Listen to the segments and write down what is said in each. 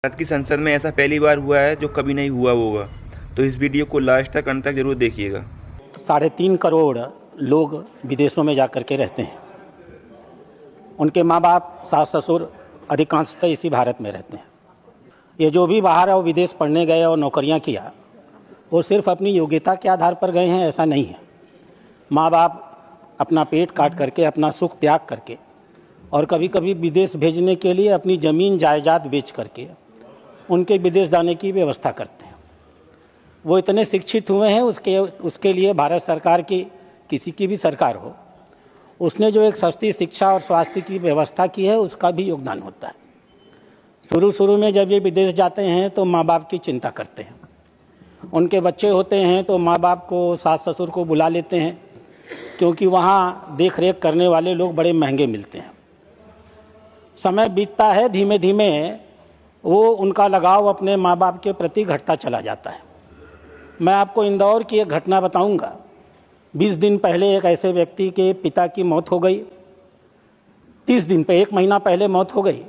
भारत की संसद में ऐसा पहली बार हुआ है जो कभी नहीं हुआ होगा। तो इस वीडियो को लास्ट तक अंत तक जरूर देखिएगा। 3.5 करोड़ लोग विदेशों में जा कर के रहते हैं। उनके माँ बाप, सास ससुर अधिकांशतः इसी भारत में रहते हैं। ये जो भी बाहर और विदेश पढ़ने गए और नौकरियां किया, वो सिर्फ अपनी योग्यता के आधार पर गए हैं, ऐसा नहीं है। माँ बाप अपना पेट काट करके, अपना सुख त्याग करके और कभी कभी विदेश भेजने के लिए अपनी ज़मीन जायदाद बेच करके उनके विदेश जाने की व्यवस्था करते हैं। वो इतने शिक्षित हुए हैं, उसके लिए भारत सरकार की, किसी की भी सरकार हो, उसने जो एक सस्ती शिक्षा और स्वास्थ्य की व्यवस्था की है, उसका भी योगदान होता है। शुरू में जब ये विदेश जाते हैं तो माँ बाप की चिंता करते हैं। उनके बच्चे होते हैं तो माँ बाप को, सास ससुर को बुला लेते हैं, क्योंकि वहाँ देख रेख करने वाले लोग बड़े महंगे मिलते हैं। समय बीतता है, धीमे धीमे वो उनका लगाव अपने माँ बाप के प्रति घटता चला जाता है। मैं आपको इंदौर की एक घटना बताऊंगा। 20 दिन पहले एक ऐसे व्यक्ति के पिता की मौत हो गई। 30 दिन पे, 1 महीना पहले मौत हो गई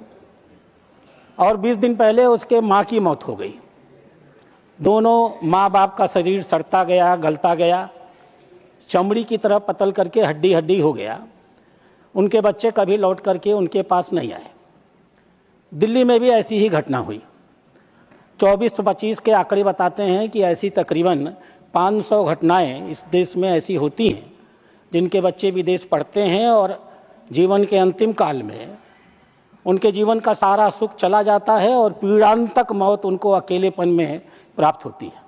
और 20 दिन पहले उसके माँ की मौत हो गई। दोनों माँ बाप का शरीर सड़ता गया, गलता गया, चमड़ी की तरह पतल करके हड्डी हड्डी हो गया। उनके बच्चे कभी लौट करके उनके पास नहीं आए। दिल्ली में भी ऐसी ही घटना हुई। 24-25 के आंकड़े बताते हैं कि ऐसी तकरीबन 500 घटनाएं इस देश में ऐसी होती हैं जिनके बच्चे विदेश पढ़ते हैं और जीवन के अंतिम काल में उनके जीवन का सारा सुख चला जाता है और पीड़ांतक मौत उनको अकेलेपन में प्राप्त होती है।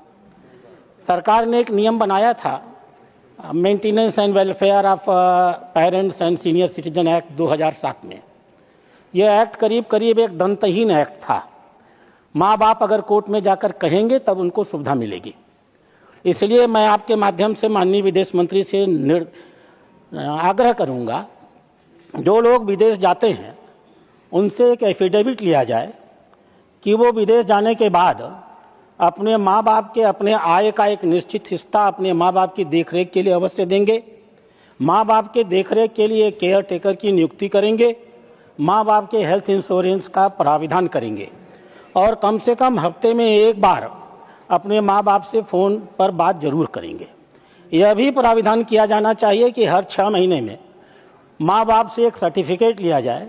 सरकार ने एक नियम बनाया था, maintenance and welfare of parents and senior citizen act 2007 में। यह एक्ट करीब एक दंतहीन एक्ट था। माँ बाप अगर कोर्ट में जाकर कहेंगे तब उनको सुविधा मिलेगी। इसलिए मैं आपके माध्यम से माननीय विदेश मंत्री से आग्रह करूँगा, जो लोग विदेश जाते हैं उनसे एक एफिडेविट लिया जाए कि वो विदेश जाने के बाद अपने माँ बाप के अपने आय का एक निश्चित हिस्सा अपने माँ बाप की देखरेख के लिए अवश्य देंगे। माँ बाप के देखरेख के लिए केयर टेकर की नियुक्ति करेंगे। माँ बाप के हेल्थ इंश्योरेंस का प्राविधान करेंगे और कम से कम हफ्ते में 1 बार अपने माँ बाप से फ़ोन पर बात जरूर करेंगे। यह भी प्राविधान किया जाना चाहिए कि हर 6 महीने में माँ बाप से एक सर्टिफिकेट लिया जाए,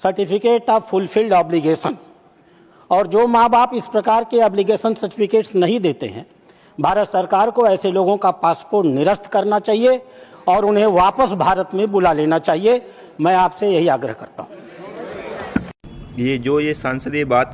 सर्टिफिकेट ऑफ फुलफिल्ड ऑब्लिगेशन। और जो माँ बाप इस प्रकार के ऑब्लिगेशन सर्टिफिकेट्स नहीं देते हैं, भारत सरकार को ऐसे लोगों का पासपोर्ट निरस्त करना चाहिए और उन्हें वापस भारत में बुला लेना चाहिए। मैं आपसे यही आग्रह करता हूँ। ये सांसद ये बात